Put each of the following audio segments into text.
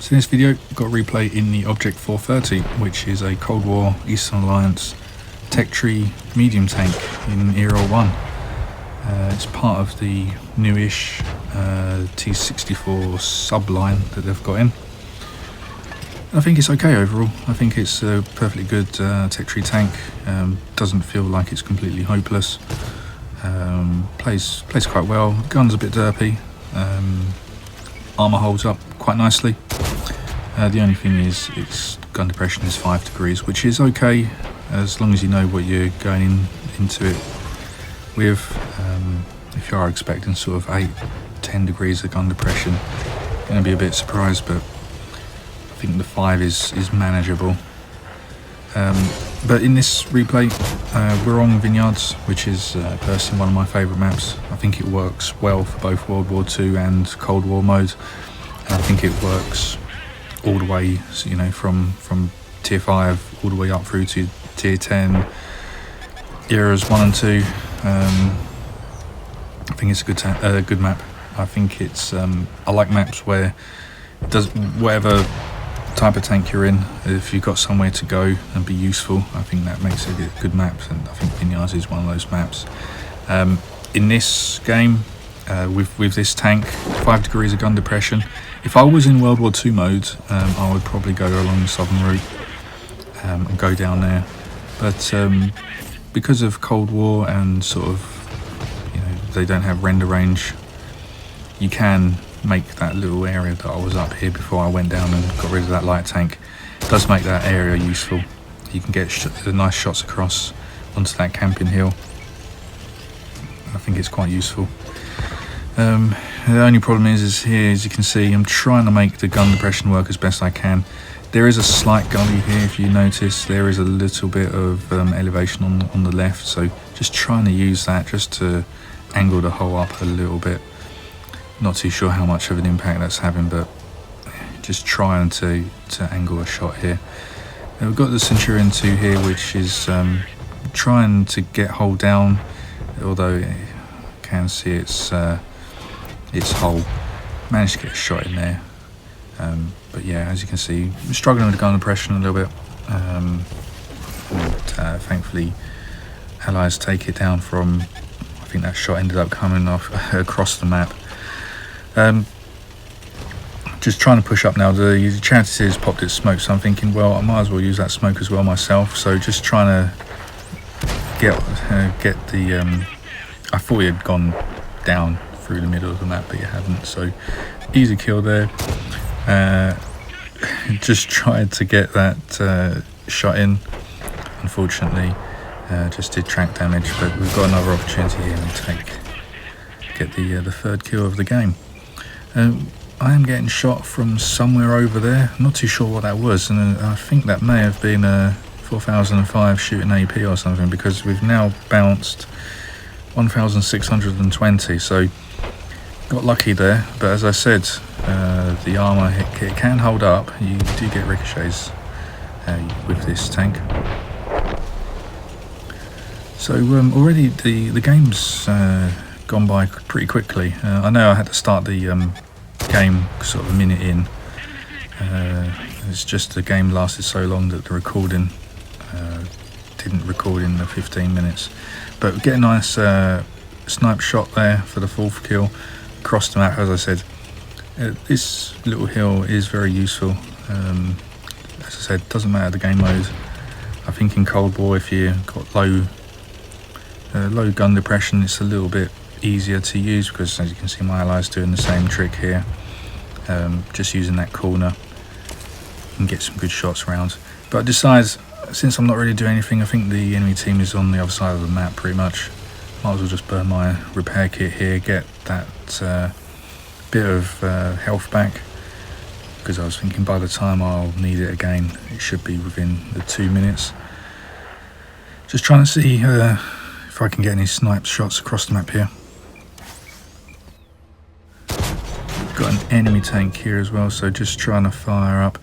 So in this video, I've got a replay in the Object 430, which is a Cold War Eastern Alliance tech tree medium tank in Era 1. It's part of the newish T64 subline that they've got in. I think it's okay overall. I think it's a perfectly good tech tree tank. Doesn't feel like it's completely hopeless. Plays quite well. Gun's a bit derpy. Armour holds up quite nicely. The only thing is its gun depression is 5 degrees, which is okay as long as you know what you're going into it with. If you are expecting sort of 8-10 degrees of gun depression, you're going to be a bit surprised, but I think the 5 is manageable. But in this replay, we're on Vineyards, which is personally one of my favourite maps. I think it works well for both World War II and Cold War mode. And I think it works all the way, you know, from tier 5 all the way up through to tier 10, eras 1 and 2. I think it's a good map. I think it's I like maps where it does whatever type of tank you're in, if you've got somewhere to go and be useful, I think that makes it a good map, and I think Vineyards is one of those maps. In this game, with this tank, 5 degrees of gun depression. If I was in World War II mode, I would probably go along the southern route and go down there. But because of Cold War and sort of, you know, they don't have render range, you can make that little area that I was up here before I went down and got rid of that light tank. It does make that area useful. You can get nice shots across onto that camping hill. I think it's quite useful. The only problem is here, as you can see, I'm trying to make the gun depression work as best I can. There is a slight gully here, if you notice. There is a little bit of elevation on the left, so just trying to use that just to angle the hull up a little bit. Not too sure how much of an impact that's having, but just trying to angle a shot here. We've got the Centurion 2 here, which is trying to get hull down, although you can see its hull. Managed to get a shot in there, but yeah, as you can see, I'm struggling with the gun depression a little bit. Thankfully, Allies take it down from, I think that shot ended up coming off across the map. Just trying to push up now. The chances popped its smoke, so I'm thinking, well, I might as well use that smoke as well myself. So just trying to get the I thought he had gone down through the middle of the map, but you hadn't, so easy kill there. Just tried to get that shot in. Unfortunately, just did track damage, but we've got another opportunity here to get the third kill of the game. I am getting shot from somewhere over there. I'm not too sure what that was, and I think that may have been a 4005 shooting AP or something, because we've now bounced 1620, so got lucky there. But as I said, the armour it can hold up. You do get ricochets with this tank. So already the game's gone by pretty quickly. I know I had to start the game sort of a minute in. It's just the game lasted so long that the recording didn't record in the 15 minutes. But get a nice snipe shot there for the 4th kill across the map. As I said, this little hill is very useful. As I said, doesn't matter the game mode. I think in Cold War, if you got low gun depression, it's a little bit easier to use, because as you can see, my allies doing the same trick here. Just using that corner and get some good shots around. But I decided, since I'm not really doing anything, I think the enemy team is on the other side of the map pretty much. Might as well just burn my repair kit here, get that bit of health back, because I was thinking by the time I'll need it again, it should be within the 2 minutes. Just trying to see if I can get any snipe shots across the map here. Got an enemy tank here as well, so just trying to fire up.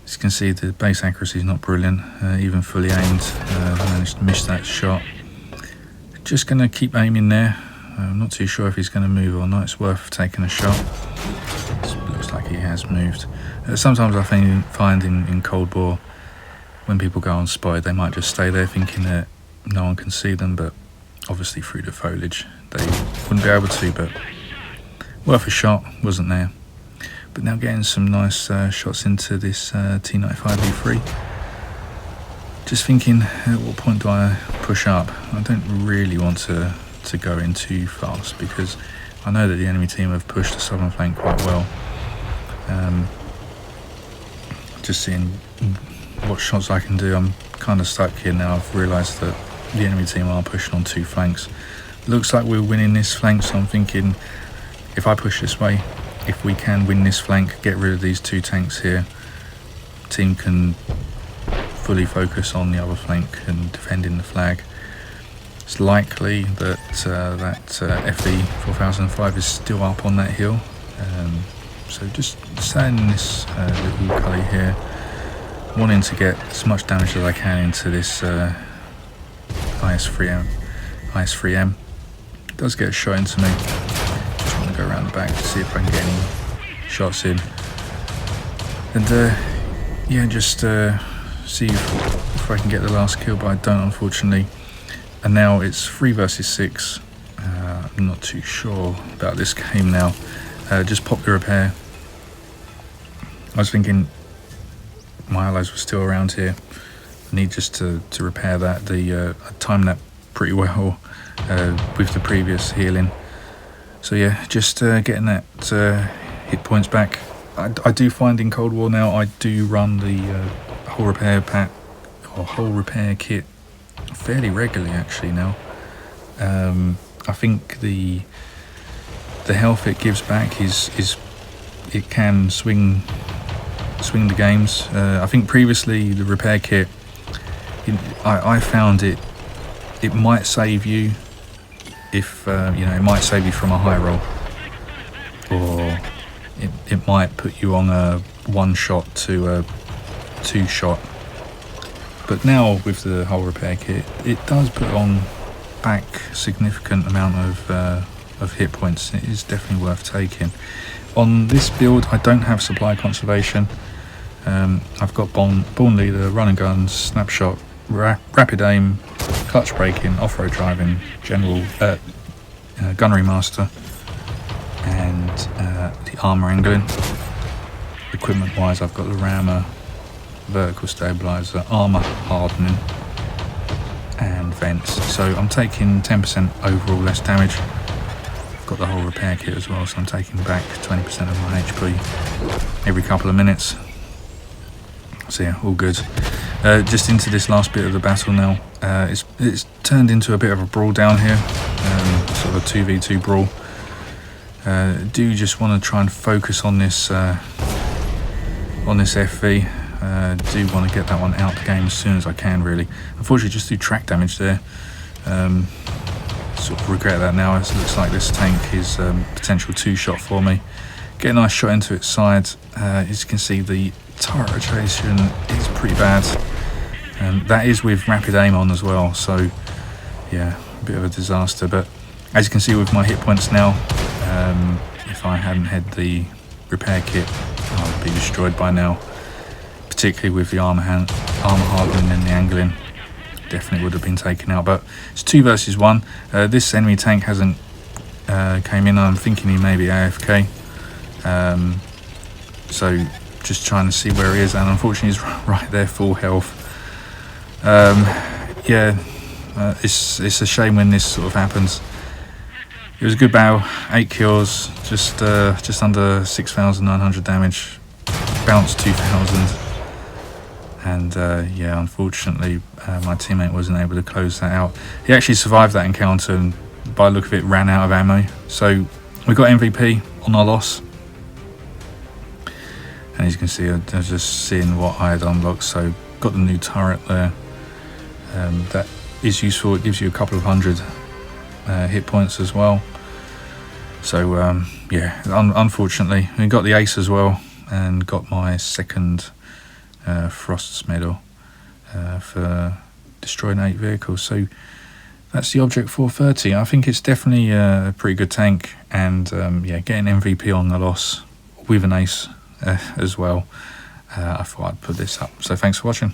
As you can see, the base accuracy is not brilliant, even fully aimed. Managed to miss that shot. Just going to keep aiming there. I'm not too sure if he's going to move or not. It's worth taking a shot. Looks like he has moved. Sometimes I find in Cold War, when people go on spy, they might just stay there thinking that no one can see them, but obviously through the foliage they wouldn't be able to, but worth a shot, wasn't there? But now getting some nice shots into this T95E3. Just thinking, at what point do I push up? I don't really want to go in too fast because I know that the enemy team have pushed the southern flank quite well. Just seeing what shots I can do. I'm kind of stuck here now. I've realised that the enemy team are pushing on two flanks. Looks like we're winning this flank, so I'm thinking if I push this way, if we can win this flank, get rid of these two tanks here, team can fully focus on the other flank and defending the flag. It's likely that FE 4005 is still up on that hill, so just staying in this little gully here, wanting to get as much damage as I can into this IS-3M. It does get a shot into me. Just want to go around the back to see if I can get any shots in, and yeah, just see if I can get the last kill, but I don't, unfortunately. And now it's 3 versus 6. I'm not too sure about this game now. Just pop the repair. I was thinking my allies were still around here. I need just to repair that. I timed that pretty well with the previous healing. So yeah, just getting that hit points back. I do find in Cold War now I do run the whole repair pack or whole repair kit fairly regularly actually now. I think the health it gives back is it can swing the games. I think previously the repair kit, I found it might save you if it might save you from a high roll, or it might put you on a 1-shot to a 2-shot. But now with the whole repair kit, it does put on back significant amount of hit points. It is definitely worth taking. On this build, I don't have supply conservation. I've got Born Leader, run and gun, snapshot, rapid aim, clutch braking, off-road driving, general gunnery master, and the armour angling. Equipment wise, I've got the rammer, vertical stabilizer, armour hardening, and vents. So I'm taking 10% overall less damage. I've got the whole repair kit as well, so I'm taking back 20% of my HP every couple of minutes. So yeah, all good. Just into this last bit of the battle now. It's turned into a bit of a brawl down here, sort of a 2v2 brawl. Do just want to try and focus on this FV. Do want to get that one out the game as soon as I can, really. Unfortunately, just do track damage there. Sort of regret that now. It looks like this tank is potential 2-shot for me. Get a nice shot into its side. As you can see, the turret rotation is pretty bad. That is with rapid aim on as well, so yeah, a bit of a disaster. But as you can see with my hit points now, if I hadn't had the repair kit, I would be destroyed by now. Particularly with the armour hardening and the angling, definitely would have been taken out. But it's 2 versus 1. This enemy tank hasn't came in. I'm thinking he may be AFK. So just trying to see where he is, and unfortunately he's right there, full health. Yeah, it's a shame when this sort of happens. It was a good battle, 8 kills, just under 6,900 damage, bounced 2,000. And yeah, unfortunately, my teammate wasn't able to close that out. He actually survived that encounter and by the look of it ran out of ammo. So we got MVP on our loss. And as you can see, I was just seeing what I had unlocked. So got the new turret there. That is useful. It gives you a couple of hundred hit points as well. So yeah, unfortunately, we got the ace as well and got my second Frost's medal for destroying 8 vehicles. So that's the Object 430. I think it's definitely a pretty good tank, and yeah, getting MVP on the loss with an ace as well. I thought I'd put this up. So thanks for watching.